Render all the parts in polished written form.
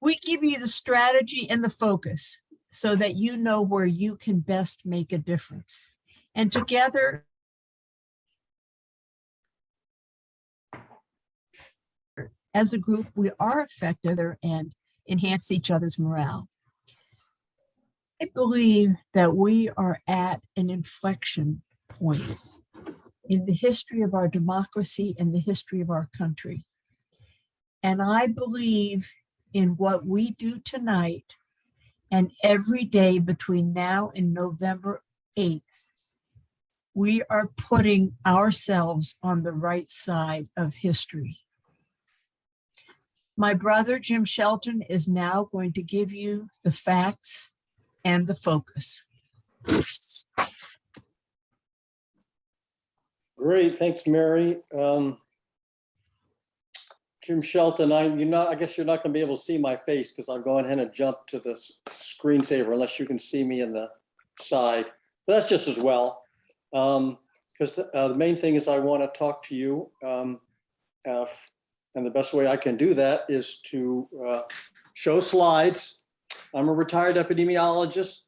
We give you the strategy and the focus so that you know where you can best make a difference. And together, as a group, we are effective and enhance each other's morale. I believe that we are at an inflection point in the history of our democracy and the history of our country. And I believe in what we do tonight and every day between now and November 8th, we are putting ourselves on the right side of history. My brother, Jim Shelton, is now going to give you the facts and the focus. Great, thanks, Mary. Jim Shelton, I guess you're not going to be able to see my face because I'm going ahead and jump to the screensaver unless you can see me in the side. But that's just as well, because the main thing is I want to talk to you, and the best way I can do that is to show slides. I'm a retired epidemiologist,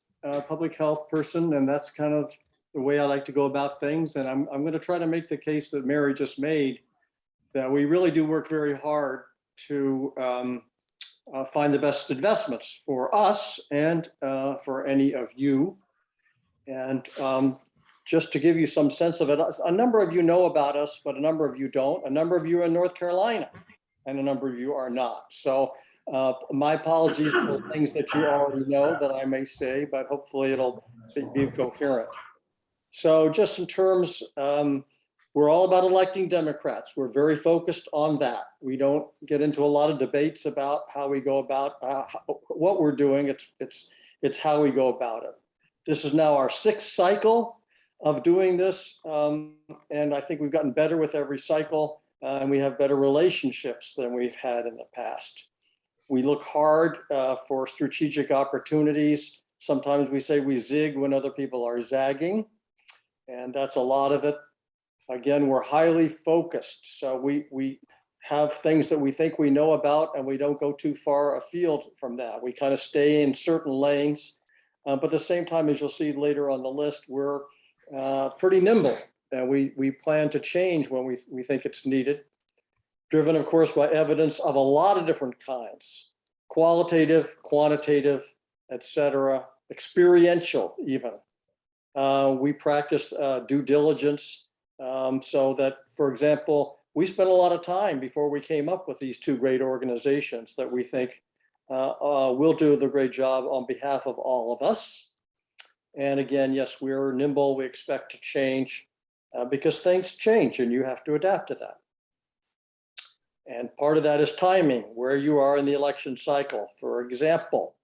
public health person, and that's kind of the way I like to go about things. And I'm going to try to make the case that Mary just made, that we really do work very hard to find the best investments for us and for any of you. And just to give you some sense of it, a number of you know about us, but a number of you don't. A number of you are in North Carolina, and a number of you are not. So my apologies for things that you already know that I may say, but hopefully it'll be coherent. So just in terms, we're all about electing Democrats. We're very focused on that. We don't get into a lot of debates about how we go about what we're doing. It's how we go about it. This is now our 6th cycle of doing this. And I think we've gotten better with every cycle, and we have better relationships than we've had in the past. We look hard for strategic opportunities. Sometimes we say we zig when other people are zagging, and that's a lot of it. Again, we're highly focused. So we have things that we think we know about, and we don't go too far afield from that. We kind of stay in certain lanes, but at the same time, as you'll see later on the list, we're pretty nimble, and we plan to change when we think it's needed. Driven, of course, by evidence of a lot of different kinds, qualitative, quantitative, etc., experiential even. We practice due diligence. So that, for example, we spent a lot of time before we came up with these 2 great organizations that we think will do the great job on behalf of all of us. And again, yes, we're nimble. We expect to change because things change and you have to adapt to that. And part of that is timing, where you are in the election cycle, for example.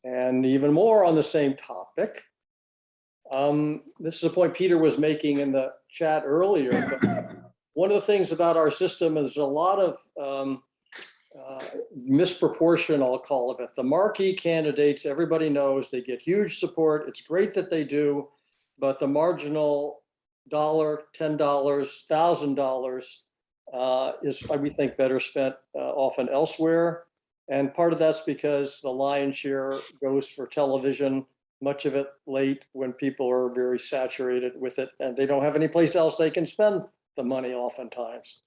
And even more on the same topic, this is a point Peter was making in the chat earlier. But one of the things about our system is a lot of misproportion, I'll call it. The marquee candidates, everybody knows they get huge support. It's great that they do, but the marginal $1, $10, $1,000 is, we think, better spent often elsewhere. And part of that's because the lion's share goes for television, much of it late when people are very saturated with it and they don't have any place else they can spend the money oftentimes.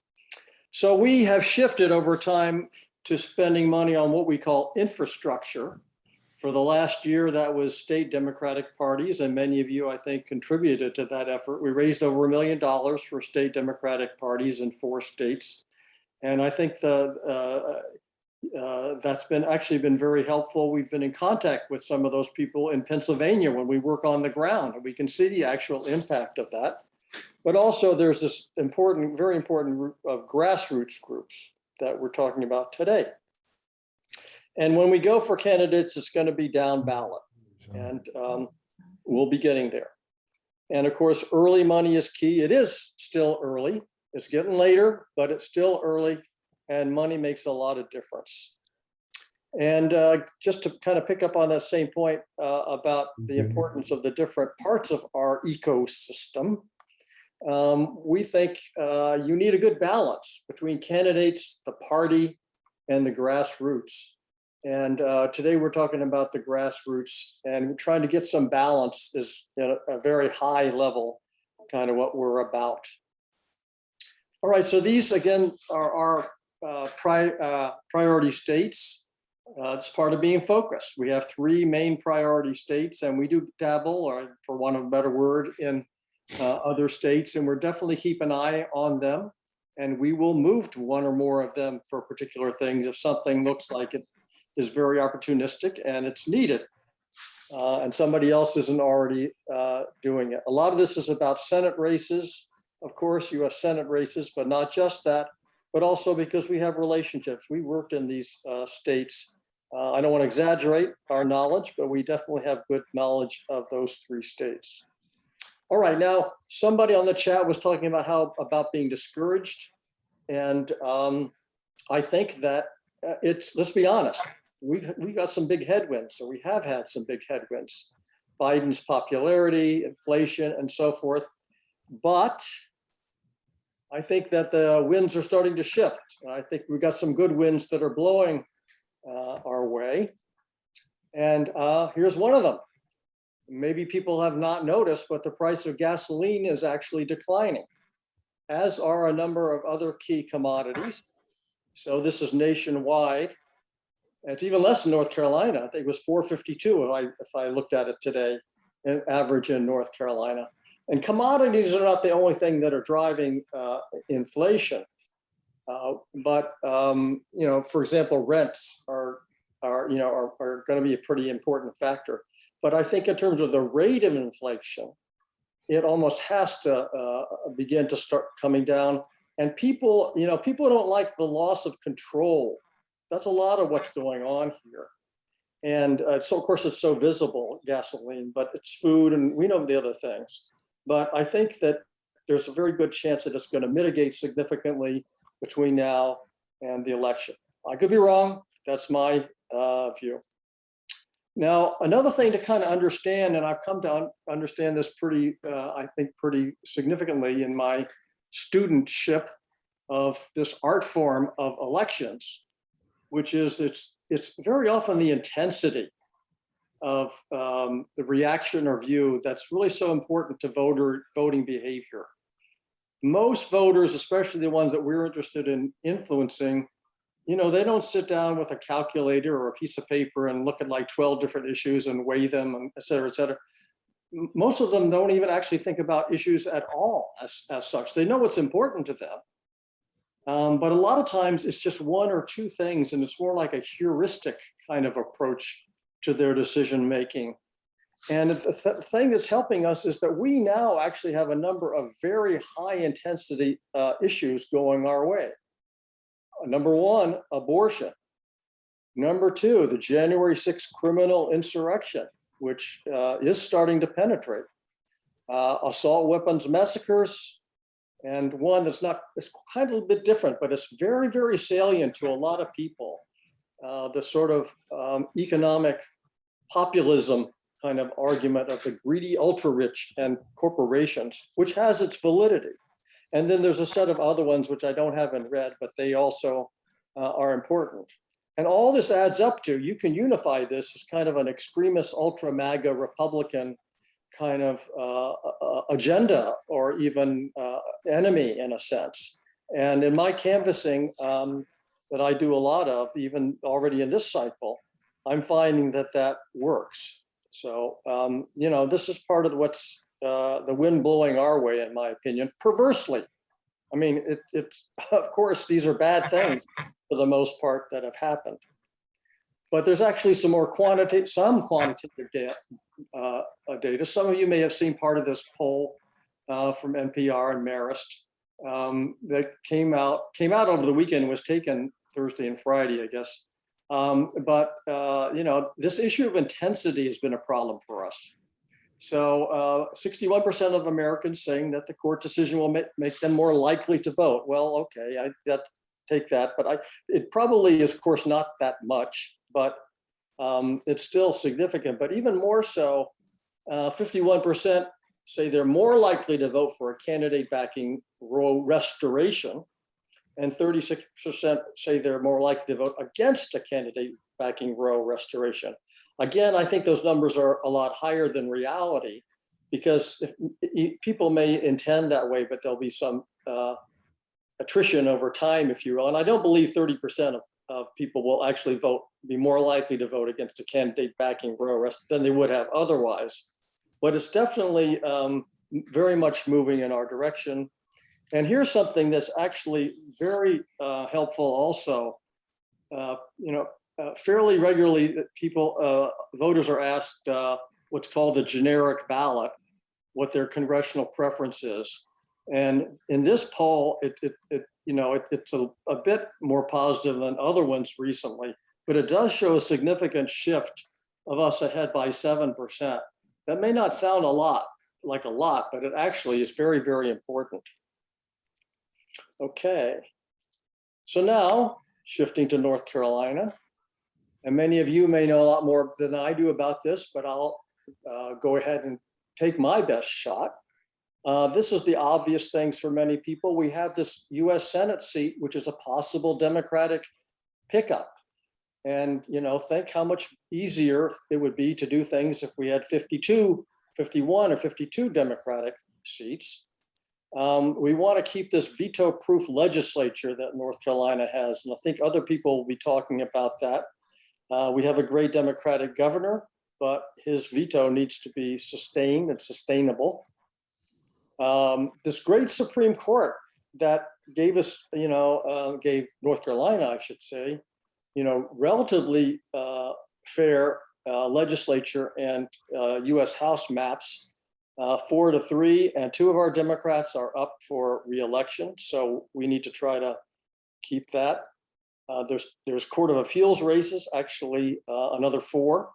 So we have shifted over time to spending money on what we call infrastructure. For the last year, that was state Democratic parties, and many of you, I think, contributed to that effort. We raised over $1 million for state Democratic parties in 4 states. And I think that's actually been very helpful. We've been in contact with some of those people in Pennsylvania when we work on the ground, and we can see the actual impact of that. But also there's this important, very important group of grassroots groups that we're talking about today. And when we go for candidates, it's going to be down ballot, and we'll be getting there. And of course, early money is key. It is still early. It's getting later, but it's still early, and money makes a lot of difference. And just to kind of pick up on that same point about the importance of the different parts of our ecosystem, we think you need a good balance between candidates, the party, and the grassroots. And today we're talking about the grassroots, and trying to get some balance is at a very high level, kind of what we're about. All right, so these again are our priority states. It's part of being focused. We have 3 main priority states, and we do dabble, or for want of a better word, in other states, and we're definitely keep an eye on them. And we will move to one or more of them for particular things if something looks like it is very opportunistic and it's needed, and somebody else isn't already doing it. A lot of this is about Senate races, of course, US Senate races, but not just that, but also because we have relationships. We worked in these states. I don't want to exaggerate our knowledge, but we definitely have good knowledge of those 3 states. All right, now somebody on the chat was talking about about being discouraged. And I think that let's be honest, we've got some big headwinds, so we have had some big headwinds. Biden's popularity, inflation, and so forth. But I think that the winds are starting to shift. I think we've got some good winds that are blowing our way. And here's one of them. Maybe people have not noticed, but the price of gasoline is actually declining, as are a number of other key commodities. So this is nationwide. It's even less in North Carolina. I think it was $4.52 if I looked at it today, an average in North Carolina. And commodities are not the only thing that are driving inflation. But for example, rents are going to be a pretty important factor. But I think in terms of the rate of inflation, it almost has to begin to start coming down. And people don't like the loss of control. That's a lot of what's going on here. And so of course it's so visible, gasoline, but it's food, and we know the other things. But I think that there's a very good chance that it's going to mitigate significantly between now and the election. I could be wrong. That's my view. Now, another thing to kind of understand, and I've come to understand this I think pretty significantly in my studentship of this art form of elections, which is it's very often the intensity of the reaction or view that's really so important to voting behavior. Most voters, especially the ones that we're interested in influencing, they don't sit down with a calculator or a piece of paper and look at like 12 different issues and weigh them, and et cetera, et cetera. Most of them don't even actually think about issues at all as such. They know what's important to them. But a lot of times it's just 1 or 2 things, and it's more like a heuristic kind of approach to their decision making. And the thing that's helping us is that we now actually have a number of very high intensity issues going our way. Number 1, abortion. Number 2, the January 6th criminal insurrection, which is starting to penetrate. Assault weapons massacres, and one that's it's kind of a bit different, but it's very, very salient to a lot of people. The sort of economic populism kind of argument of the greedy ultra-rich and corporations, which has its validity. And then there's a set of other ones which I don't have in red, but they also are important. And all this adds up to, you can unify this as kind of an extremist ultra MAGA Republican kind of agenda, or even enemy in a sense. And in my canvassing that I do a lot of, even already in this cycle, I'm finding that works. So, this is part of what's the wind blowing our way, in my opinion, perversely. I mean, of course, these are bad things for the most part that have happened. But there's actually some quantitative data. Some of you may have seen part of this poll from NPR and Marist that came out over the weekend and was taken Thursday and Friday, I guess. This issue of intensity has been a problem for us. So 61% of Americans saying that the court decision will make them more likely to vote. Well, okay, I take that, but it probably is, of course, not that much, but it's still significant. But even more so, 51% say they're more likely to vote for a candidate backing Roe restoration, and 36% say they're more likely to vote against a candidate backing Roe restoration. Again, I think those numbers are a lot higher than reality, because people may intend that way, but there'll be some attrition over time, if you will. And I don't believe 30% of people will actually be more likely to vote against a candidate backing Roe than they would have otherwise. But it's definitely very much moving in our direction. And here's something that's actually very helpful also. Fairly regularly, voters are asked what's called the generic ballot, what their congressional preference is. And in this poll, it's a bit more positive than other ones recently, but it does show a significant shift of us ahead by 7%. That may not sound like a lot, but it actually is very, very important. Okay, so now shifting to North Carolina, and many of you may know a lot more than I do about this, but I'll go ahead and take my best shot. This is the obvious things for many people. We have this US Senate seat, which is a possible Democratic pickup. And think how much easier it would be to do things if we had 51 or 52 Democratic seats. We want to keep this veto-proof legislature that North Carolina has, and I think other people will be talking about that. We have a great Democratic governor, but his veto needs to be sustained and sustainable. This great Supreme Court that gave us, gave North Carolina, I should say, relatively fair legislature and US House maps, 4-3, and 2 of our Democrats are up for re-election. So we need to try to keep that. There's Court of Appeals races, actually another 4.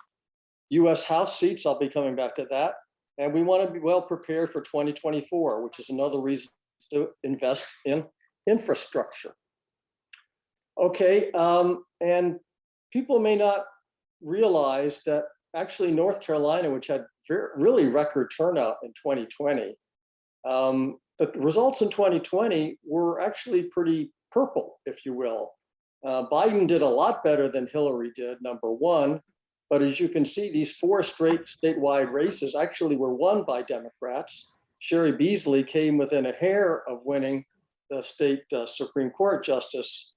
US House seats, I'll be coming back to that. And we want to be well prepared for 2024, which is another reason to invest in infrastructure. Okay, and people may not realize that actually North Carolina, which had really record turnout in 2020, the results in 2020 were actually pretty purple, if you will. Biden did a lot better than Hillary did, number one. But as you can see, these 4 straight statewide races actually were won by Democrats. Sherry Beasley came within a hair of winning the state Supreme Court justice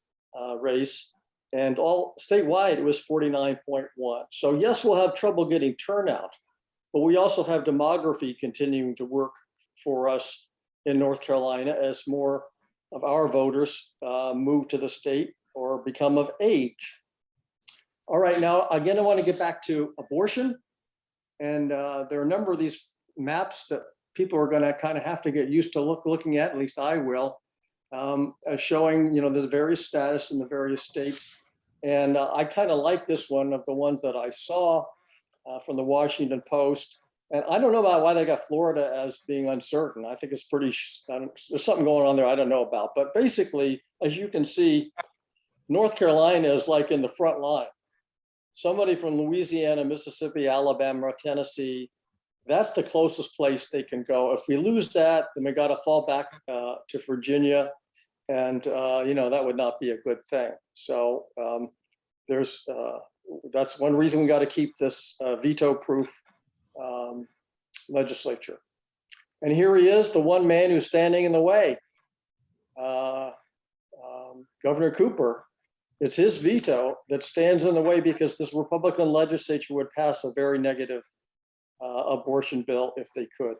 race. And all statewide, it was 49.1. So yes, we'll have trouble getting turnout, but we also have demography continuing to work for us in North Carolina as more of our voters move to the state or become of age. All right, now, again, I want to get back to abortion. And there are a number of these maps that people are going to kind of have to get used to looking at least I will, showing, the various status in the various states. And I kind of like this one of the ones that I saw from the Washington Post. And I don't know about why they got Florida as being uncertain. I think it's there's something going on there I don't know about. But basically, as you can see, North Carolina is like in the front line. Somebody from Louisiana, Mississippi, Alabama, Tennessee, that's the closest place they can go. If we lose that, then we got to fall back to Virginia. And, that would not be a good thing. So that's one reason we got to keep this veto-proof legislature. And here he is, the one man who's standing in the way, Governor Cooper. It's his veto that stands in the way because this Republican legislature would pass a very negative abortion bill if they could.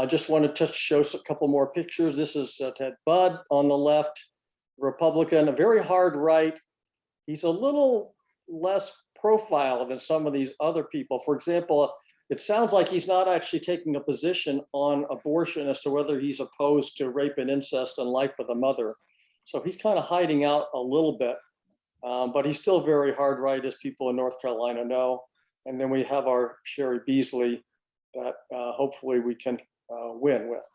Just wanted to show a couple more pictures. This is Ted Budd on the left, Republican, a very hard right. He's a little less profile than some of these other people. For example, it sounds like he's not actually taking a position on abortion as to whether he's opposed to rape and incest and life of the mother. So he's kind of hiding out a little bit, but he's still very hard right, as people in North Carolina know. And then we have our Sherry Beasley that hopefully we can win with.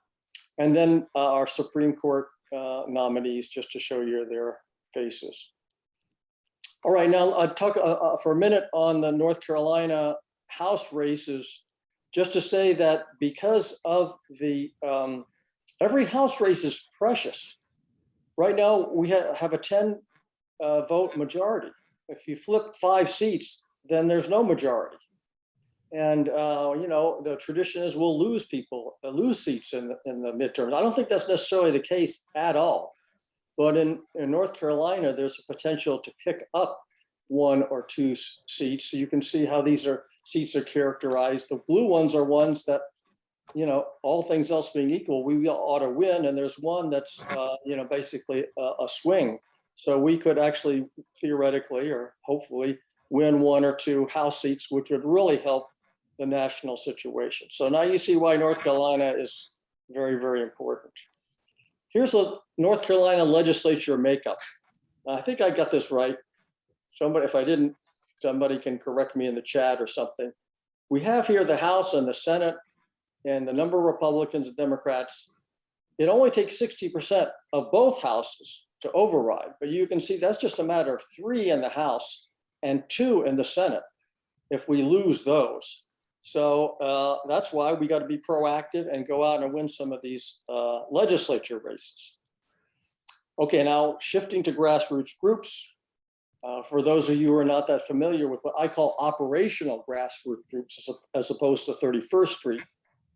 And then our Supreme Court nominees, just to show you their faces. All right, now I'll talk for a minute on the North Carolina House races, just to say that because of the, every House race is precious. Right now, we have a 10 vote majority. If you flip 5 seats, then there's no majority. And the tradition is we'll lose seats in the midterms. I don't think that's necessarily the case at all. But in North Carolina, there's a potential to pick up 1 or 2 seats. So you can see how these seats are characterized. The blue ones are ones that, all things else being equal, we ought to win. And there's one that's, basically a swing. So we could actually theoretically or hopefully win 1 or 2 House seats, which would really help the national situation. So now you see why North Carolina is very, very important. Here's a North Carolina legislature makeup. I think I got this right. Somebody, if I didn't, somebody can correct me in the chat or something. We have here the House and the Senate and the number of Republicans and Democrats. It only takes 60% of both houses to override, but you can see that's just a matter of 3 in the House and 2 in the Senate if we lose those. So that's why we got to be proactive and go out and win some of these legislature races. Okay, now shifting to grassroots groups. For those of you who are not that familiar with what I call operational grassroots groups as opposed to 31st Street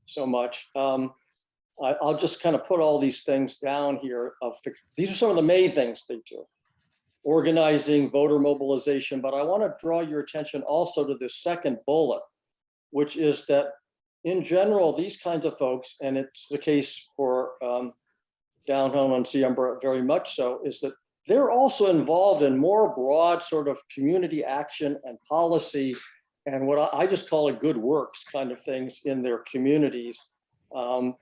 so much, I'll just kind of put all these things down here. These are some of the main things they do. Organizing, voter mobilization, but I want to draw your attention also to this second bullet, which is that in general, these kinds of folks, and it's the case for down home on Siembra very much so, is that they're also involved in more broad sort of community action and policy and what I just call it good works kind of things in their communities.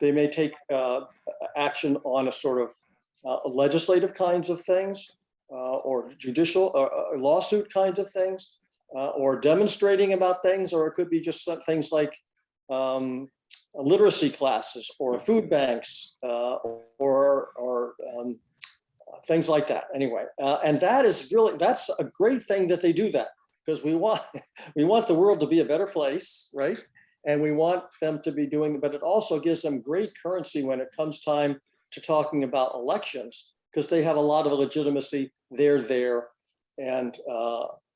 They may take action on a sort of legislative kinds of things or judicial lawsuit kinds of things or demonstrating about things, or it could be just some things like literacy classes or food banks or things like that. Anyway, and that's a great thing that they do that, because we want the world to be a better place, right? And we want them to be doing, but it also gives them great currency when it comes time to talking about elections, because they have a lot of legitimacy. They're there, and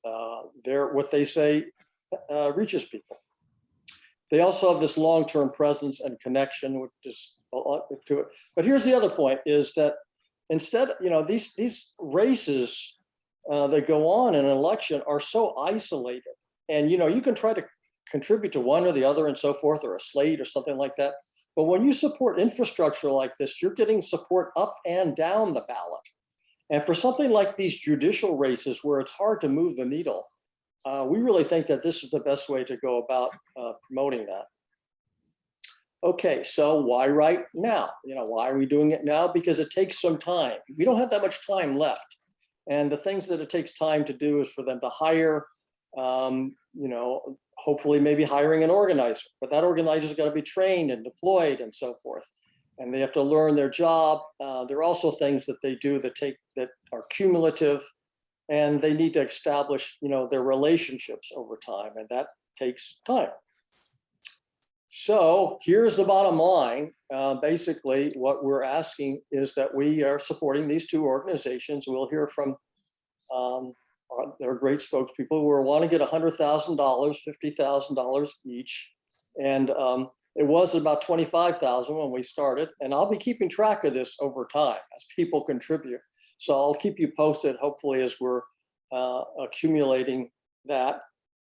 what they say reaches people. They also have this long-term presence and connection, which is a lot to it. But here's the other point: is that instead, these races that go on in an election are so isolated, and you can try to contribute to one or the other and so forth, or a slate or something like that. But when you support infrastructure like this, you're getting support up and down the ballot. And for something like these judicial races where it's hard to move the needle, we really think that this is the best way to go about promoting that. Okay, so why right now? Why are we doing it now? Because it takes some time. We don't have that much time left. And the things that it takes time to do is for them to hire, hopefully maybe hiring an organizer, but that organizer's got to be trained and deployed and so forth. And they have to learn their job. There are also things that they do that are cumulative, and they need to establish, their relationships over time, and that takes time. So here's the bottom line. Basically, what we're asking is that we are supporting these 2 organizations. We'll hear from they're great spokespeople who want to get $100,000, $50,000 each. And it was about $25,000 when we started. And I'll be keeping track of this over time as people contribute. So I'll keep you posted, hopefully, as we're accumulating that.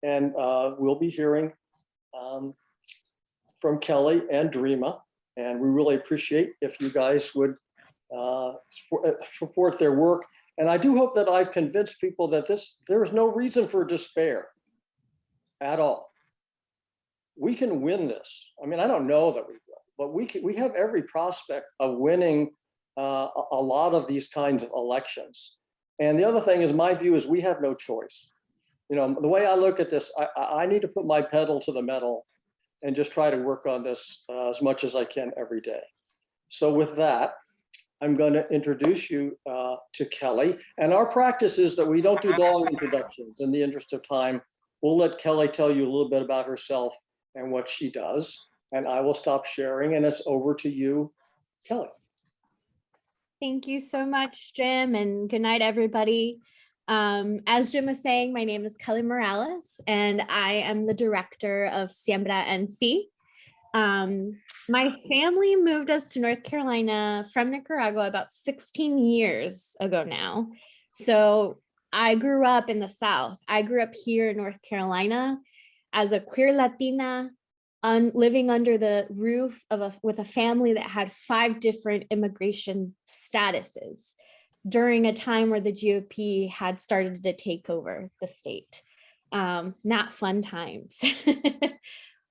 And we'll be hearing from Kelly and Dreama. And we really appreciate if you guys would support their work. And I do hope that I've convinced people that there is no reason for despair at all. We can win this. I mean, I don't know that we will, but we have every prospect of winning a lot of these kinds of elections. And the other thing is, my view is we have no choice. The way I look at this, I need to put my pedal to the metal and just try to work on this as much as I can every day. So with that, I'm going to introduce you to Kelly. And our practice is that we don't do long introductions. In the interest of time, we'll let Kelly tell you a little bit about herself and what she does. And I will stop sharing, and it's over to you, Kelly. Thank you so much, Jim, and good night, everybody. As Jim was saying, my name is Kelly Morales, and I am the director of Siembra NC. My family moved us to North Carolina from Nicaragua about 16 years ago now. So I grew up in the South. I grew up here in North Carolina as a queer Latina, living under the roof of with a family that had 5 different immigration statuses during a time where the GOP had started to take over the state. Not fun times.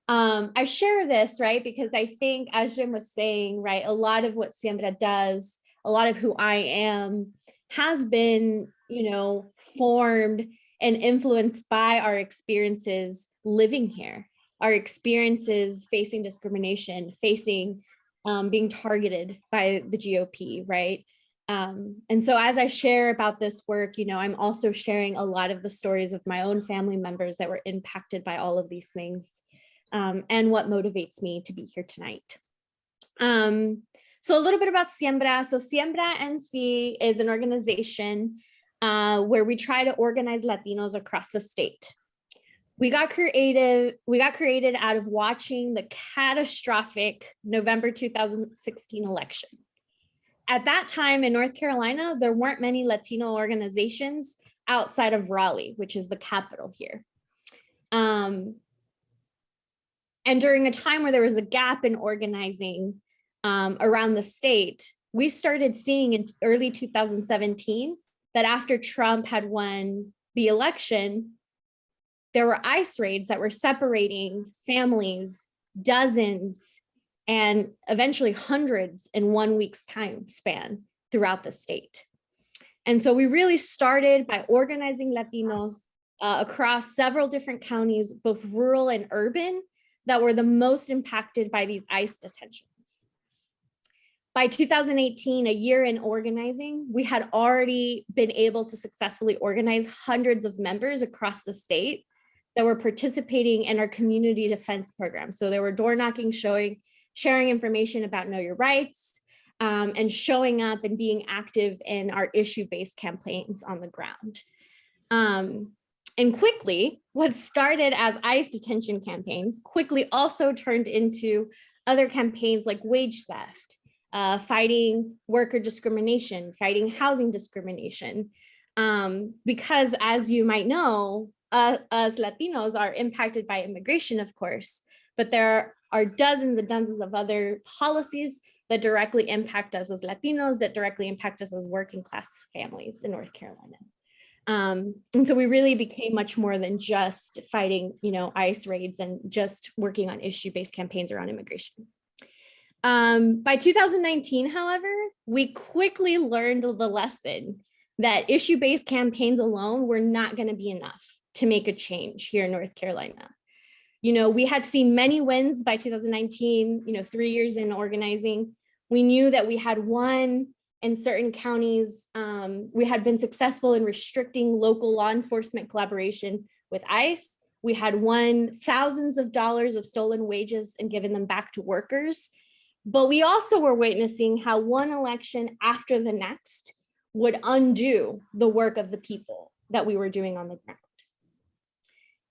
I share this, right, because I think, as Jim was saying, right, a lot of what Siembra does, a lot of who I am, has been, formed and influenced by our experiences living here, our experiences facing discrimination, facing being targeted by the GOP, right? And so as I share about this work, I'm also sharing a lot of the stories of my own family members that were impacted by all of these things, and what motivates me to be here tonight. So a little bit about Siembra. So Siembra NC is an organization where we try to organize Latinos across the state. We got created out of watching the catastrophic November 2016 election. At that time in North Carolina, there weren't many Latino organizations outside of Raleigh, which is the capital here. And during a time where there was a gap in organizing around the state, we started seeing in early 2017 that after Trump had won the election, there were ICE raids that were separating families, dozens, and eventually hundreds in 1 week's time span throughout the state. And so we really started by organizing Latinos across several different counties, both rural and urban, that were the most impacted by these ICE detentions. By 2018, a year in organizing, we had already been able to successfully organize hundreds of members across the state that were participating in our community defense program. So there were door knocking, sharing information about Know Your Rights, and showing up and being active in our issue-based campaigns on the ground. And quickly, what started as ICE detention campaigns quickly also turned into other campaigns like wage theft, fighting worker discrimination, fighting housing discrimination. Because as you might know, us Latinos are impacted by immigration, of course, but there are dozens and dozens of other policies that directly impact us as Latinos, that directly impact us as working class families in North Carolina. And so we really became much more than just fighting, ICE raids and just working on issue-based campaigns around immigration. By 2019, however, we quickly learned the lesson that issue-based campaigns alone were not going to be enough to make a change here in North Carolina. We had seen many wins by 2019, 3 years in organizing. We knew that we had won in certain counties. We had been successful in restricting local law enforcement collaboration with ICE. We had won thousands of dollars of stolen wages and given them back to workers. But we also were witnessing how one election after the next would undo the work of the people that we were doing on the ground.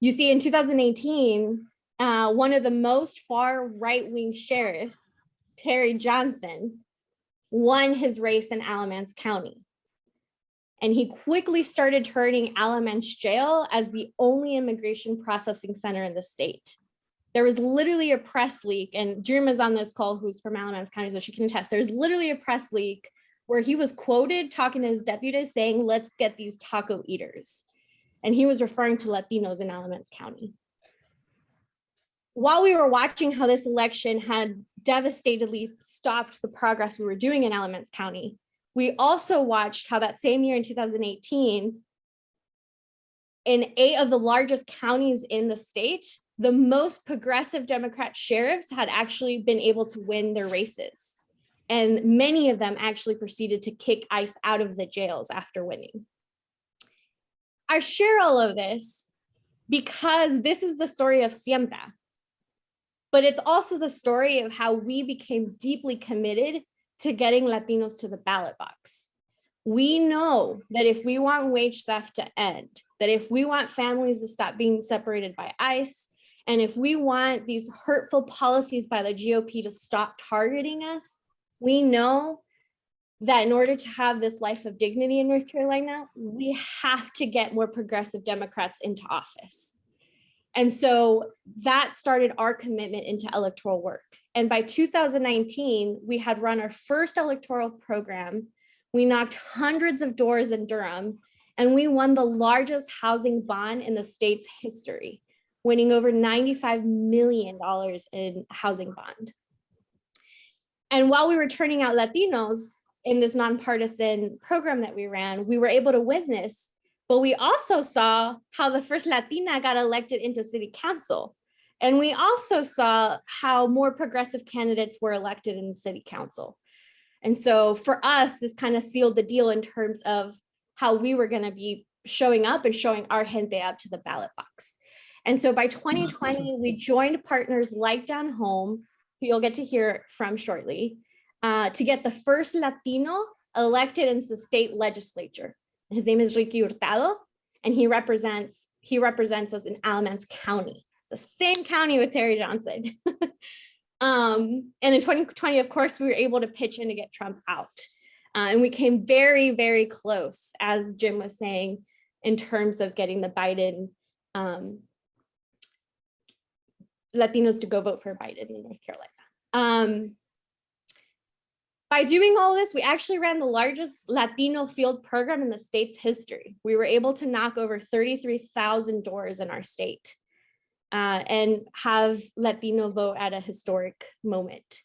You see, in 2018, one of the most far right-wing sheriffs, Terry Johnson, won his race in Alamance County. And he quickly started turning Alamance Jail as the only immigration processing center in the state. There was literally a press leak, and Dreama's on this call, who's from Alamance County, so she can attest. There's literally a press leak where he was quoted talking to his deputies saying, "Let's get these taco eaters." And he was referring to Latinos in Alamance County. While we were watching how this election had devastatedly stopped the progress we were doing in Alamance County, we also watched how that same year in 2018, in 8 of the largest counties in the state, the most progressive Democrat sheriffs had actually been able to win their races. And many of them actually proceeded to kick ICE out of the jails after winning. I share all of this because this is the story of Siembra, but it's also the story of how we became deeply committed to getting Latinos to the ballot box. We know that if we want wage theft to end, that if we want families to stop being separated by ICE, and if we want these hurtful policies by the GOP to stop targeting us, we know that in order to have this life of dignity in North Carolina, we have to get more progressive Democrats into office. And so that started our commitment into electoral work. And by 2019, we had run our first electoral program. We knocked hundreds of doors in Durham, and we won the largest housing bond in the state's history, winning over $95 million in housing bond. And while we were turning out Latinos in this nonpartisan program that we ran, we were able to win this. But we also saw how the first Latina got elected into city council. And we also saw how more progressive candidates were elected in the city council. And so for us, this kind of sealed the deal in terms of how we were going to be showing up and showing our gente up to the ballot box. And so by 2020, we joined partners like Down Home, who you'll get to hear from shortly, to get the first Latino elected into the state legislature. His name is Ricky Hurtado, and he represents us in Alamance County, the same county with Terry Johnson. And in 2020, of course, we were able to pitch in to get Trump out. And we came very, very close, as Jim was saying, in terms of getting the Biden Latinos to go vote for Biden in North Carolina. By doing all this, we actually ran the largest Latino field program in the state's history. We were able to knock over 33,000 doors in our state and have Latino vote at a historic moment.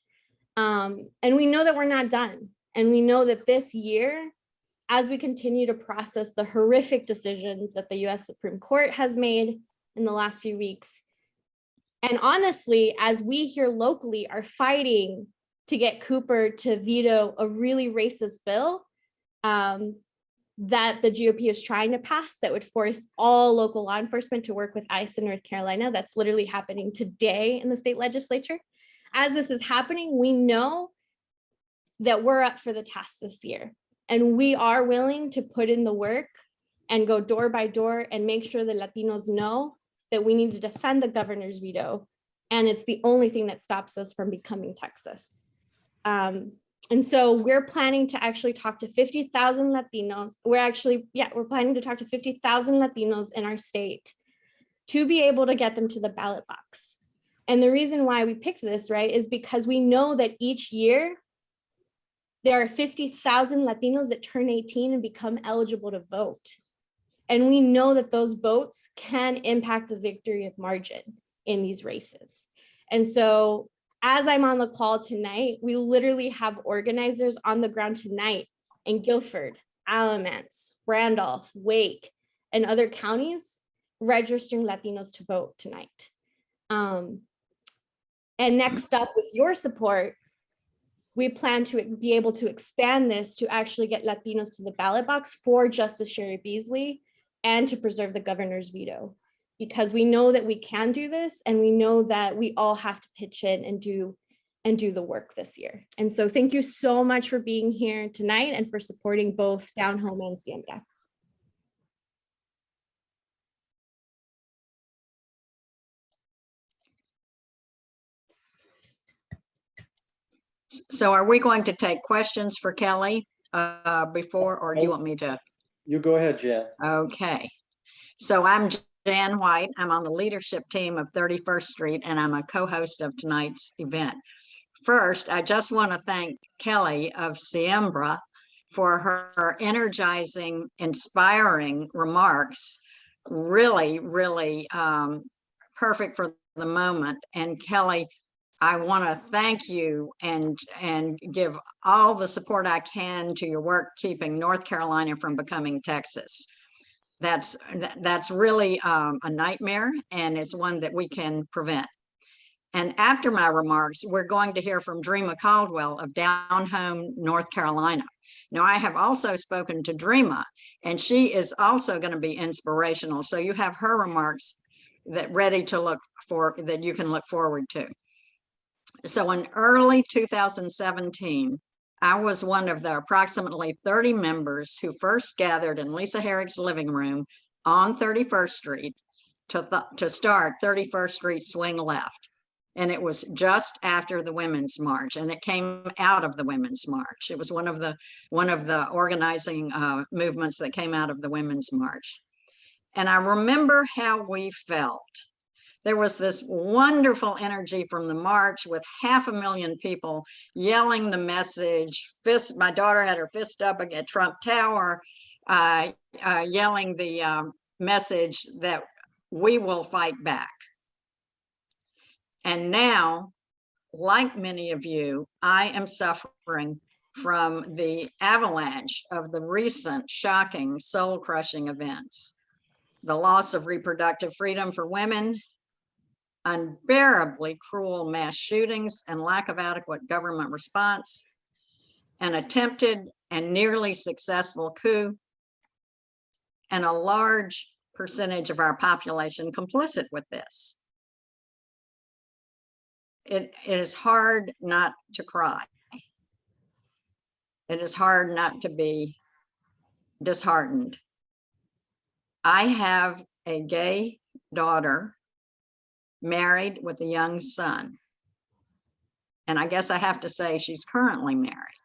And we know that we're not done. And we know that this year, as we continue to process the horrific decisions that the US Supreme Court has made in the last few weeks, and honestly, as we here locally are fighting to get Cooper to veto a really racist bill that the GOP is trying to pass that would force all local law enforcement to work with ICE in North Carolina. That's literally happening today in the state legislature. As this is happening, we know that we're up for the task this year. And we are willing to put in the work and go door by door and make sure that Latinos know that we need to defend the governor's veto. And it's the only thing that stops us from becoming Texas. And so we're planning to actually talk to 50,000 Latinos. We're planning to talk to 50,000 Latinos in our state to be able to get them to the ballot box. And the reason why we picked this, right, is because we know that each year there are 50,000 Latinos that turn 18 and become eligible to vote. And we know that those votes can impact the victory of margin in these races. And so as I'm on the call tonight, we literally have organizers on the ground tonight in Guilford, Alamance, Randolph, Wake, and other counties registering Latinos to vote tonight. And next up, with your support, we plan to be able to expand this to actually get Latinos to the ballot box for Justice Sherry Beasley and to preserve the governor's veto, because we know that we can do this, and we know that we all have to pitch in and do the work this year. And so thank you so much for being here tonight and for supporting both Down Home and Siembra. So are we going to take questions for Kelly before, or do you want me to? You go ahead, Jan. Okay. So I'm Jan White. I'm on the leadership team of 31st Street, and I'm a co-host of tonight's event. First, I just want to thank Kelly of Siembra for her energizing, inspiring remarks. Really, really perfect for the moment. And Kelly, I want to thank you and give all the support I can to your work keeping North Carolina from becoming Texas. That's really a nightmare, and it's one that we can prevent. And after my remarks, we're going to hear from Dreama Caldwell of Down Home, North Carolina. Now, I have also spoken to Dreama, and she is also going to be inspirational. So you have her remarks that you can look forward to. So in early 2017, I was one of the approximately 30 members who first gathered in Lisa Herrick's living room on 31st Street to start 31st Street Swing Left. And it was just after the Women's March, and it came out of the Women's March. It was one of the organizing movements that came out of the Women's March. And I remember how we felt. There was this wonderful energy from the march with 500,000 people yelling the message. My daughter had her fist up at Trump Tower, yelling the message that we will fight back. And now, like many of you, I am suffering from the avalanche of the recent shocking, soul-crushing events. The loss of reproductive freedom for women, unbearably cruel mass shootings and lack of adequate government response, an attempted and nearly successful coup, and a large percentage of our population complicit with this. It is hard not to cry. It is hard not to be disheartened. I have a gay daughter married with a young son. And I guess I have to say she's currently married,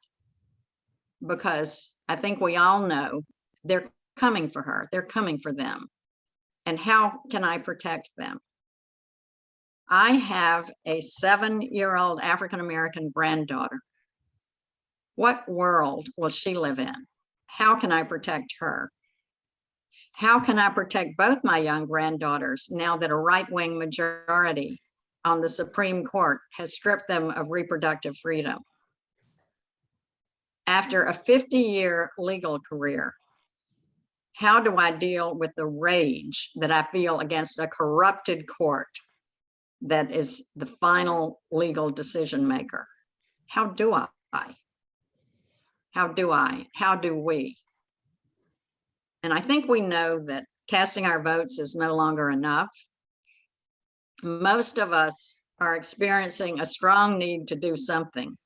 because I think we all know they're coming for her. They're coming for them. And how can I protect them? I have a 7-year-old African-American granddaughter. What world will she live in? How can I protect her? How can I protect both my young granddaughters now that a right-wing majority on the Supreme Court has stripped them of reproductive freedom? After a 50-year legal career, how do I deal with the rage that I feel against a corrupted court that is the final legal decision maker? How do I? How do I? How do we? And I think we know that casting our votes is no longer enough. Most of us are experiencing a strong need to do something,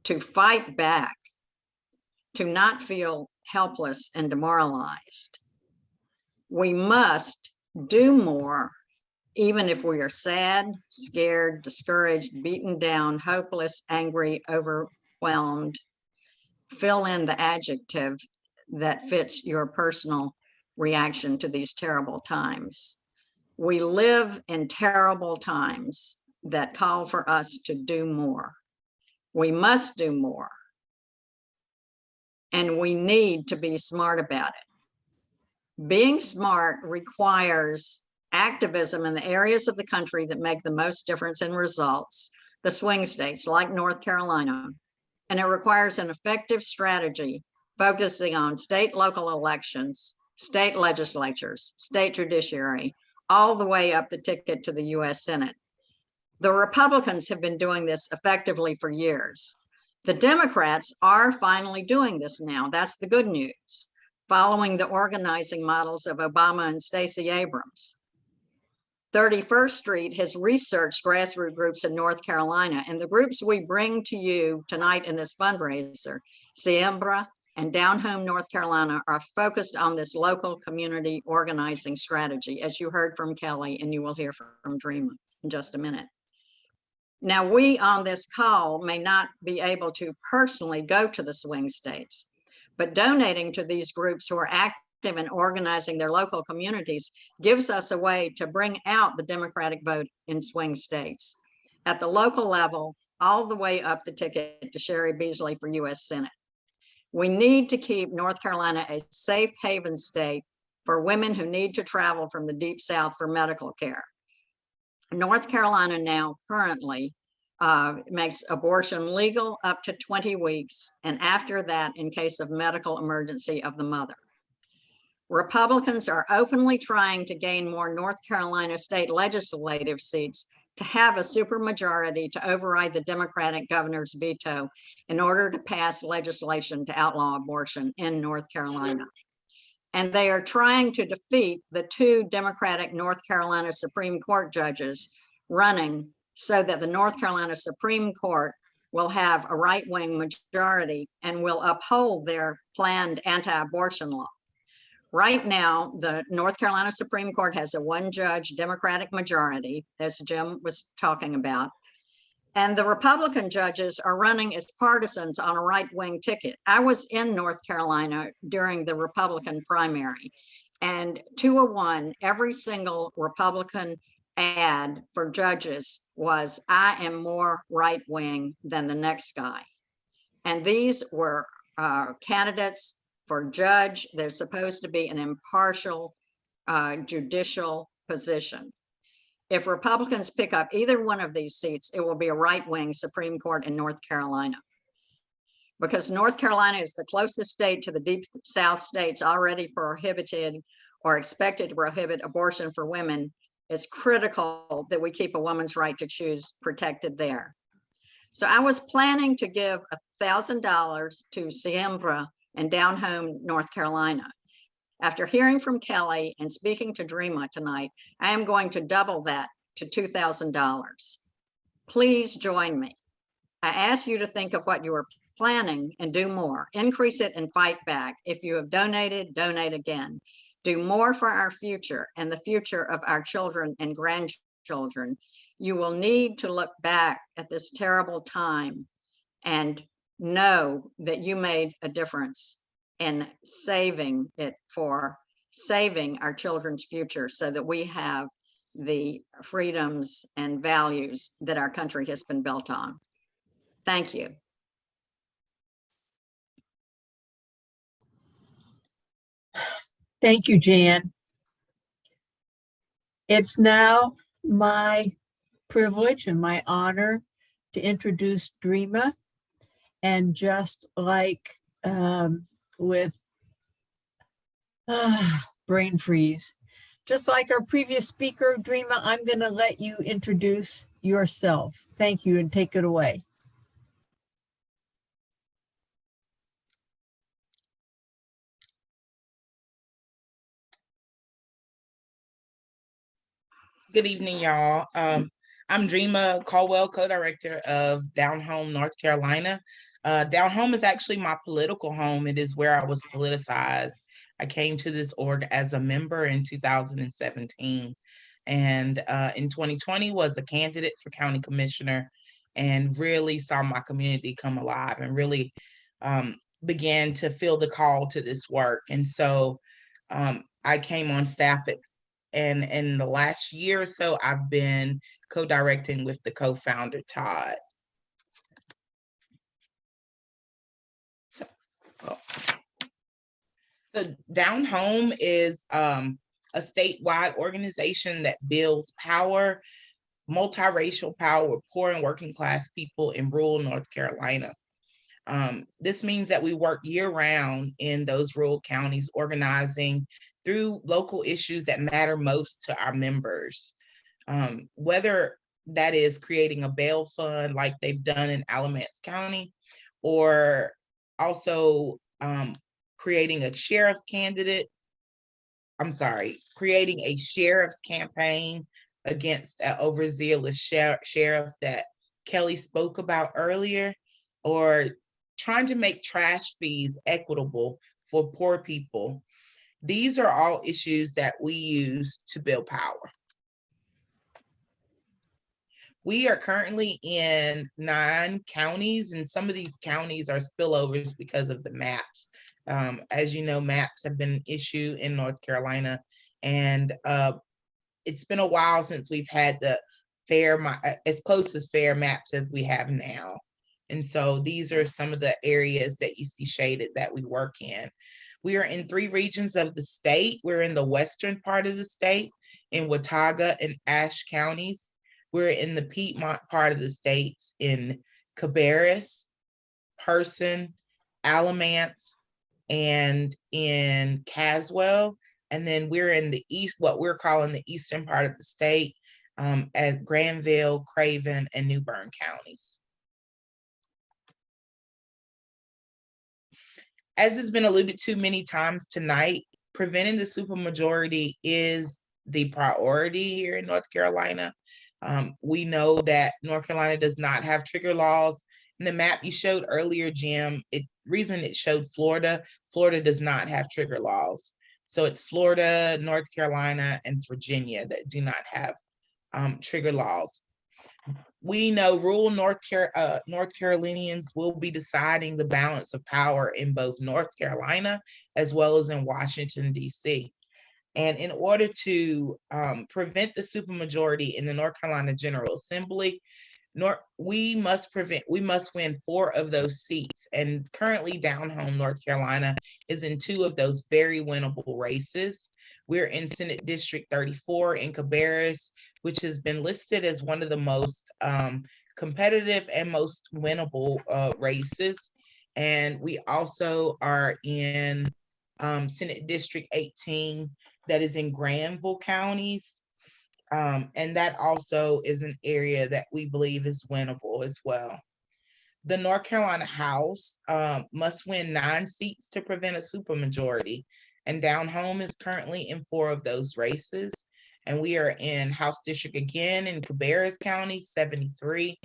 to fight back, to not feel helpless and demoralized. We must do more, even if we are sad, scared, discouraged, beaten down, hopeless, angry, overwhelmed. Fill in the adjective that fits your personal reaction to these terrible times. We live in terrible times that call for us to do more. We must do more. And we need to be smart about it. Being smart requires activism in the areas of the country that make the most difference in results, the swing states like North Carolina. And it requires an effective strategy focusing on state local elections, state legislatures, state judiciary, all the way up the ticket to the US Senate. The Republicans have been doing this effectively for years. The Democrats are finally doing this now. That's the good news, following the organizing models of Obama and Stacey Abrams. 31st Street has researched grassroots groups in North Carolina, and the groups we bring to you tonight in this fundraiser, Siembra and Down Home North Carolina, are focused on this local community organizing strategy, as you heard from Kelly, and you will hear from Dreama in just a minute. Now, we on this call may not be able to personally go to the swing states, but donating to these groups who are active in organizing their local communities gives us a way to bring out the Democratic vote in swing states at the local level, all the way up the ticket to Sherry Beasley for US Senate. We need to keep North Carolina a safe haven state for women who need to travel from the Deep South for medical care. North Carolina now currently makes abortion legal up to 20 weeks, and after that, in case of medical emergency of the mother. Republicans are openly trying to gain more North Carolina state legislative seats to have a supermajority to override the Democratic governor's veto in order to pass legislation to outlaw abortion in North Carolina. And they are trying to defeat the 2 Democratic North Carolina Supreme Court judges running so that the North Carolina Supreme Court will have a right-wing majority and will uphold their planned anti-abortion law. Right now, the North Carolina Supreme Court has a one-judge Democratic majority, as Jim was talking about. And the Republican judges are running as partisans on a right-wing ticket. I was in North Carolina during the Republican primary, and 201, every single Republican ad for judges was, I am more right-wing than the next guy. And these were candidates for judge. They're supposed to be an impartial judicial position. If Republicans pick up either one of these seats, it will be a right-wing Supreme Court in North Carolina. Because North Carolina is the closest state to the deep South states already prohibited or expected to prohibit abortion for women, it's critical that we keep a woman's right to choose protected there. So I was planning to give $1,000 to Siembra in Down Home, North Carolina. After hearing from Kelly and speaking to Dreama tonight, I am going to double that to $2,000. Please join me. I ask you to think of what you are planning and do more. Increase it and fight back. If you have donated, donate again. Do more for our future and the future of our children and grandchildren. You will need to look back at this terrible time and know that you made a difference in saving our children's future so that we have the freedoms and values that our country has been built on. Thank you. Thank you, Jan. It's now my privilege and my honor to introduce Dreama. And just like with brain freeze, just like our previous speaker, Dreama, I'm going to let you introduce yourself. Thank you, and take it away. Good evening, y'all. I'm Dreama Caldwell, co-director of Down Home, North Carolina. Down Home is actually my political home. It is where I was politicized. I came to this org as a member in 2017, and in 2020 was a candidate for county commissioner, and really saw my community come alive and really began to feel the call to this work. And so I came on staff and in the last year or so, I've been co-directing with the co-founder, Todd. So Down Home is a statewide organization that builds power, multiracial power with poor and working class people in rural North Carolina. This means that we work year-round in those rural counties, organizing through local issues that matter most to our members. Whether that is creating a bail fund like they've done in Alamance County, or also creating a sheriff's campaign against an overzealous sheriff that Kelly spoke about earlier, or trying to make trash fees equitable for poor people. These are all issues that we use to build power. We are currently in 9 counties, and some of these counties are spillovers because of the maps. As you know, maps have been an issue in North Carolina, and it's been a while since we've had the as close as fair maps as we have now. And so these are some of the areas that you see shaded that we work in. We are in 3 regions of the state. We're in the western part of the state, in Watauga and Ashe counties. We're in the Piedmont part of the states, in Cabarrus, Person, Alamance, and in Caswell. And then we're in the east, what we're calling the eastern part of the state, as Granville, Craven, and New Bern counties. As has been alluded to many times tonight, preventing the supermajority is the priority here in North Carolina. We know that North Carolina does not have trigger laws In the map you showed earlier, Jim, reason it showed Florida does not have trigger laws. So it's Florida, North Carolina, and Virginia that do not have trigger laws. We know rural North Carolinians will be deciding the balance of power in both North Carolina as well as in Washington, D.C. And in order to prevent the supermajority in the North Carolina General Assembly, we must win 4 of those seats. And currently down home, North Carolina is in 2 of those very winnable races. We're in Senate District 34 in Cabarrus, which has been listed as one of the most competitive and most winnable races. And we also are in Senate District 18 that is in Granville counties. And that also is an area that we believe is winnable as well. The North Carolina House must win 9 seats to prevent a supermajority. And down home is currently in 4 of those races. And we are in House District again in Cabarrus County, 73,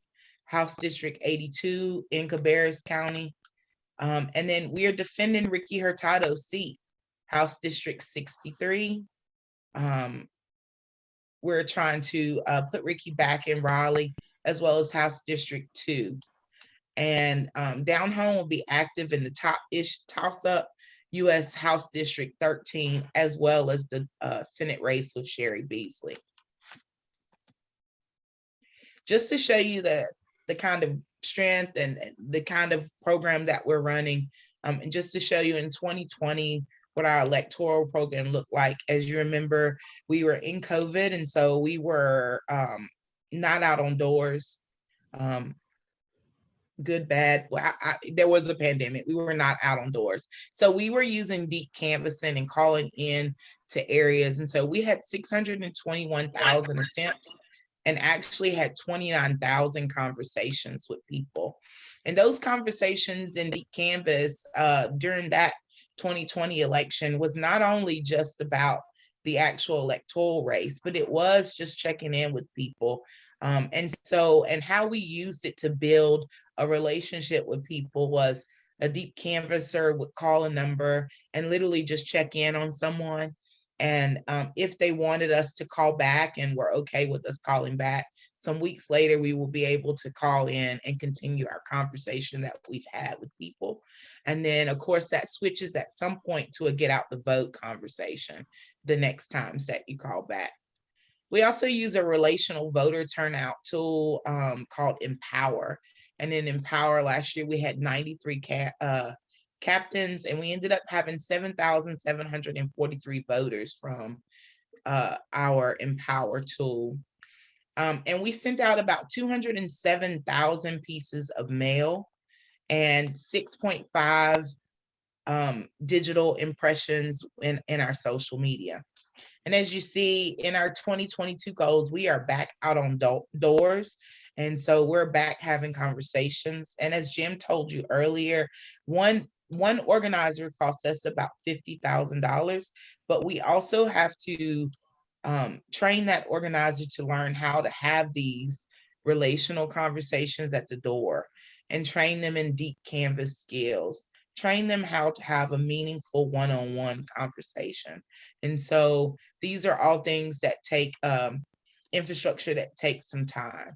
House District 82 in Cabarrus County. And then we are defending Ricky Hurtado's seat, House District 63. We're trying to put Ricky back in Raleigh, as well as House District 2. And down home will be active in the top-ish toss-up U.S. House District 13, as well as the Senate race with Sherry Beasley. Just to show you the kind of strength and the kind of program that we're running, and just to show you in 2020, what our electoral program looked like. As you remember, we were in COVID, and so we were not out on doors. Good, bad. Well, there was a pandemic. We were not out on doors. So we were using deep canvassing and calling in to areas. And so we had 621,000 attempts and actually had 29,000 conversations with people. And those conversations in deep canvas during that 2020 election was not only just about the actual electoral race, but it was just checking in with people. And how we used it to build a relationship with people was a deep canvasser would call a number and literally just check in on someone. And if they wanted us to call back and were okay with us calling back, some weeks later, we will be able to call in and continue our conversation that we've had with people. And then, of course, that switches at some point to a get out the vote conversation the next times that you call back. We also use a relational voter turnout tool called Empower. And in Empower last year, we had 93 captains, and we ended up having 7,743 voters from our Empower tool. And we sent out about 207,000 pieces of mail and 6.5 digital impressions in our social media. And as you see in our 2022 goals, we are back out on doors. And so we're back having conversations. And as Jim told you earlier, one organizer costs us about $50,000, but we also have to train that organizer to learn how to have these relational conversations at the door and train them in deep canvas skills, train them how to have a meaningful one-on-one conversation. And so these are all things that take infrastructure that takes some time.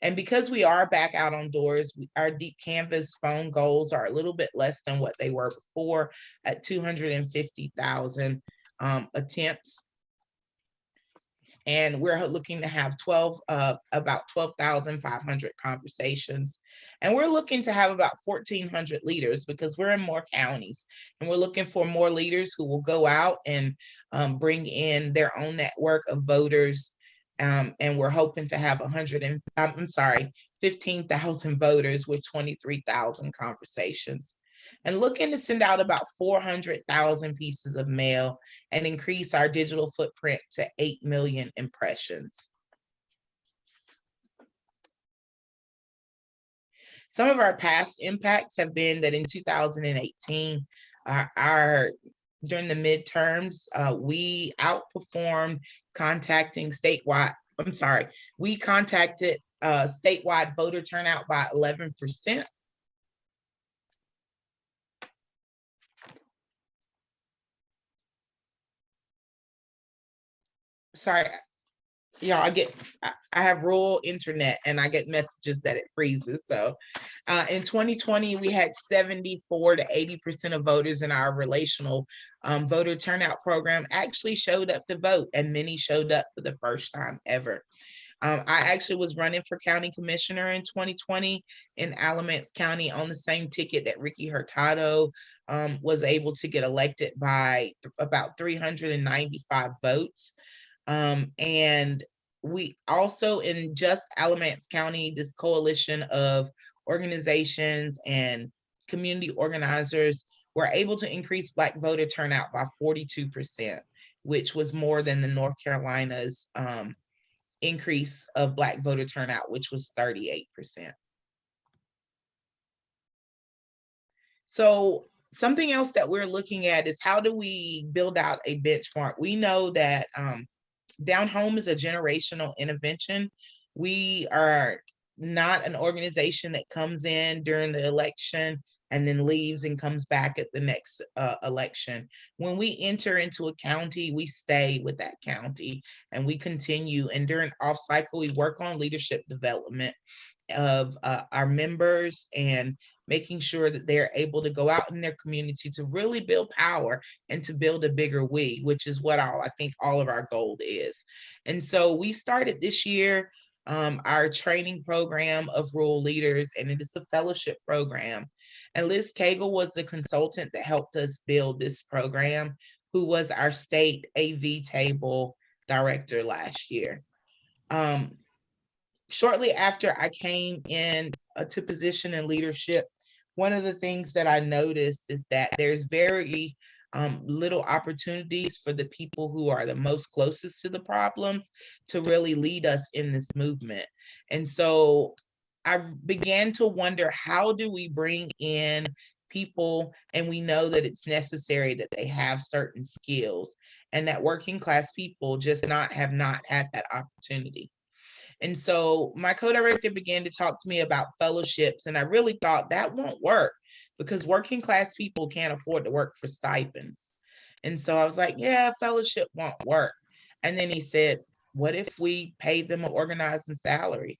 And because we are back out on doors, our deep canvas phone goals are a little bit less than what they were before at 250,000 attempts. And we're looking to have about 12,500 conversations. And we're looking to have about 1,400 leaders because we're in more counties. And we're looking for more leaders who will go out and bring in their own network of voters. And we're hoping to have 15,000 voters with 23,000 conversations. And looking to send out about 400,000 pieces of mail and increase our digital footprint to 8 million impressions. Some of our past impacts have been that in 2018, during the midterms, we outperformed contacting we contacted statewide voter turnout by 11%. sorry, y'all, I have rural internet and I get messages that it freezes. So in 2020, we had 74 to 80% of voters in our relational voter turnout program actually showed up to vote, and many showed up for the first time ever. I actually was running for county commissioner in 2020 in Alamance County on the same ticket that Ricky Hurtado was able to get elected by about 395 votes. And we also, in just Alamance County, this coalition of organizations and community organizers were able to increase Black voter turnout by 42%, which was more than the North Carolina's increase of Black voter turnout, which was 38%. So something else that we're looking at is how do we build out a benchmark? We know that down home is a generational intervention. We are not an organization that comes in during the election and then leaves and comes back at the next election. When we enter into a county, we stay with that county and we continue. And during off cycle, we work on leadership development of our members and making sure that they're able to go out in their community to really build power and to build a bigger we, which is what I think all of our goal is. And so we started this year our training program of rural leaders, and it is a fellowship program. And Liz Cagle was the consultant that helped us build this program, who was our state AV table director last year. Shortly after I came in to position in leadership, one of the things that I noticed is that there's very little opportunities for the people who are the most closest to the problems to really lead us in this movement. And so I began to wonder, how do we bring in people, and we know that it's necessary that they have certain skills, and that working class people just have not had that opportunity. And so my co-director began to talk to me about fellowships, and I really thought that won't work because working class people can't afford to work for stipends. And so I was like, yeah, fellowship won't work. And then he said, what if we paid them an organizing salary?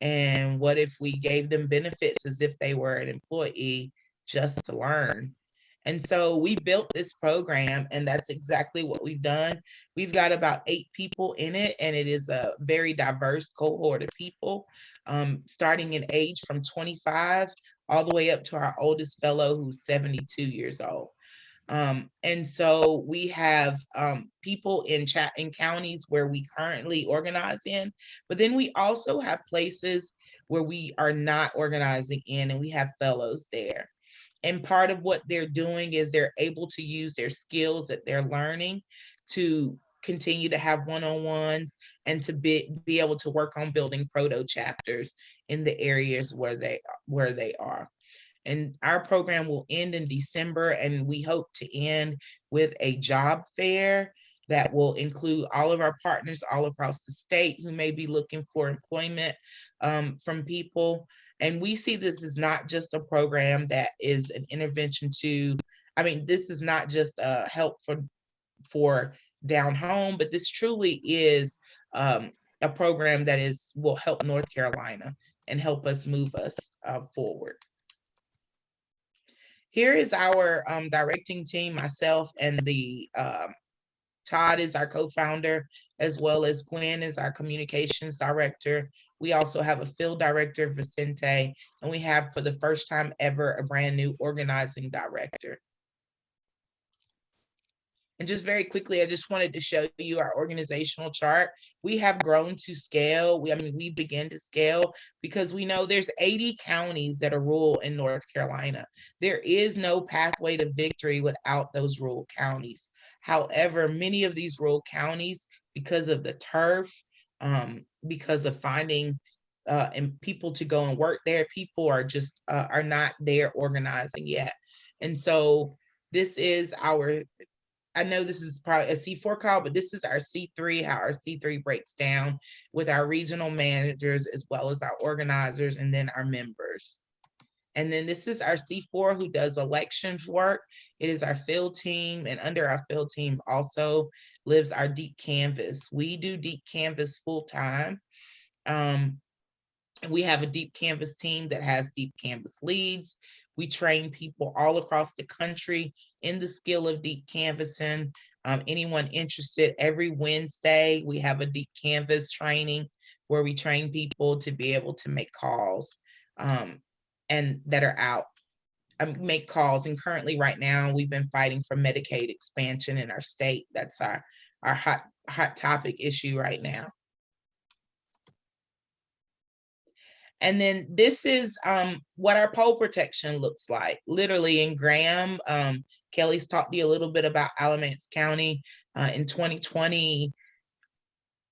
And what if we gave them benefits as if they were an employee just to learn? And so we built this program, and that's exactly what we've done. We've got about 8 people in it, and it is a very diverse cohort of people, starting in age from 25 all the way up to our oldest fellow who's 72 years old. And so we have people in counties where we currently organize in, but then we also have places where we are not organizing in, and we have fellows there. And part of what they're doing is they're able to use their skills that they're learning to continue to have one-on-ones and to be able to work on building proto chapters in the areas where they are. And our program will end in December, and we hope to end with a job fair that will include all of our partners all across the state who may be looking for employment from people. And we see this as not just a program that is an intervention this is not just a help for down home, but this truly is a program that will help North Carolina and help us move us forward. Here is our directing team, myself and Todd is our co-founder, as well as Gwen is our communications director. We also have a field director, Vicente, and we have, for the first time ever, a brand new organizing director. And just very quickly, I just wanted to show you our organizational chart. We have grown to scale. We begin to scale because we know there's 80 counties that are rural in North Carolina. There is no pathway to victory without those rural counties. However, many of these rural counties, because of the turf, because of finding and people to go and work there, people are just are not there organizing yet. And so this is I know this is probably a C4 call, but this is our C3, how our C3 breaks down with our regional managers, as well as our organizers, and then our members. And then this is our C4 who does elections work. It is our field team, and under our field team also lives our deep canvas. We do deep canvas full time. We have a deep canvas team that has deep canvas leads. We train people all across the country in the skill of deep canvassing. Anyone interested, every Wednesday, we have a deep canvas training where we train people to be able to make calls and that are out, make calls. And currently right now, we've been fighting for Medicaid expansion in our state. That's our hot topic issue right now. And then this is what our poll protection looks like. Literally in Graham, Kelly's talked to you a little bit about Alamance County. In 2020,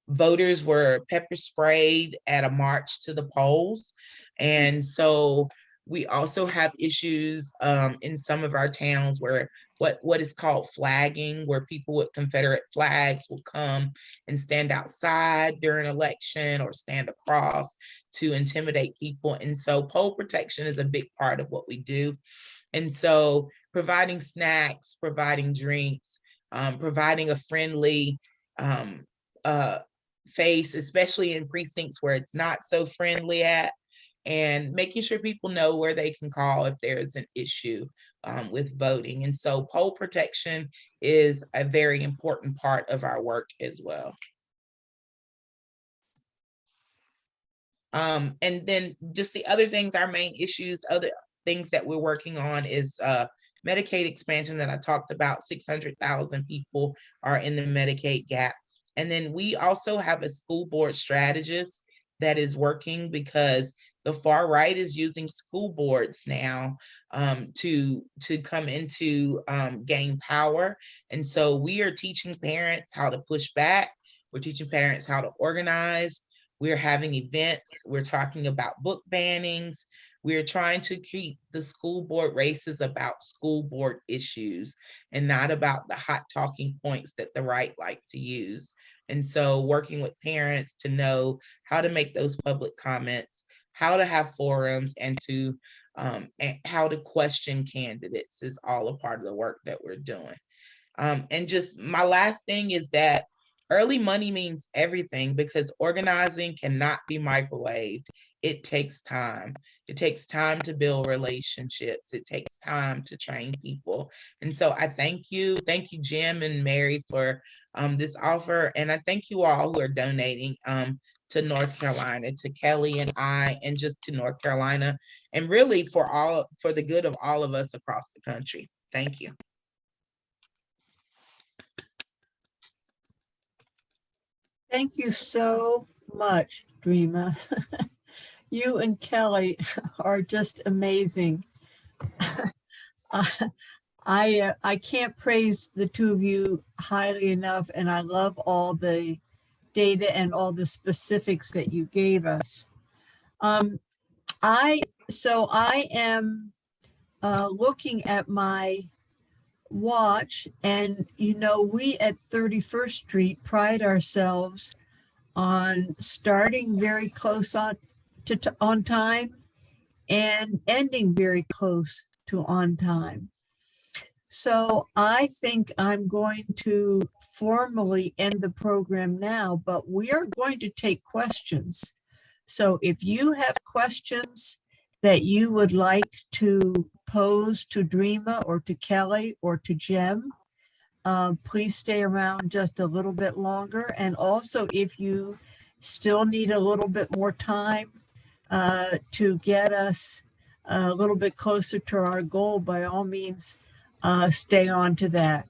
voters were pepper sprayed at a march to the polls. And so we also have issues in some of our towns where what is called flagging, where people with Confederate flags will come and stand outside during election or stand across to intimidate people. And so poll protection is a big part of what we do. And so providing snacks, providing drinks, providing a friendly face, especially in precincts where it's not so friendly at, and making sure people know where they can call if there's an issue with voting. And so poll protection is a very important part of our work as well. And then just the other things, our main issues, other things that we're working on is Medicaid expansion that I talked about. 600,000 people are in the Medicaid gap. And then we also have a school board strategist that is working, because the far right is using school boards now to come into gain power. And so we are teaching parents how to push back. We're teaching parents how to organize. We're having events. We're talking about book bannings. We're trying to keep the school board races about school board issues and not about the hot talking points that the right like to use. And so working with parents to know how to make those public comments, how to have forums, and how to question candidates is all a part of the work that we're doing. And just my last thing is that early money means everything, because organizing cannot be microwaved. It takes time. It takes time to build relationships. It takes time to train people. And so I thank you. Thank you, Jim and Mary, for this offer. And I thank you all who are donating to North Carolina, to Kelly and I, and just to North Carolina, and really for the good of all of us across the country. Thank you. Thank you so much, Dreama. You and Kelly are just amazing. I can't praise the two of you highly enough, and I love all the data and all the specifics that you gave us. I am looking at my watch, and we at 31st Street pride ourselves on starting very close on time and ending very close to on time. So I think I'm going to formally end the program now, but we are going to take questions. So if you have questions that you would like to pose to Dreama or to Kelly or to Jem, please stay around just a little bit longer. And also, if you still need a little bit more time to get us a little bit closer to our goal, by all means, stay on to that.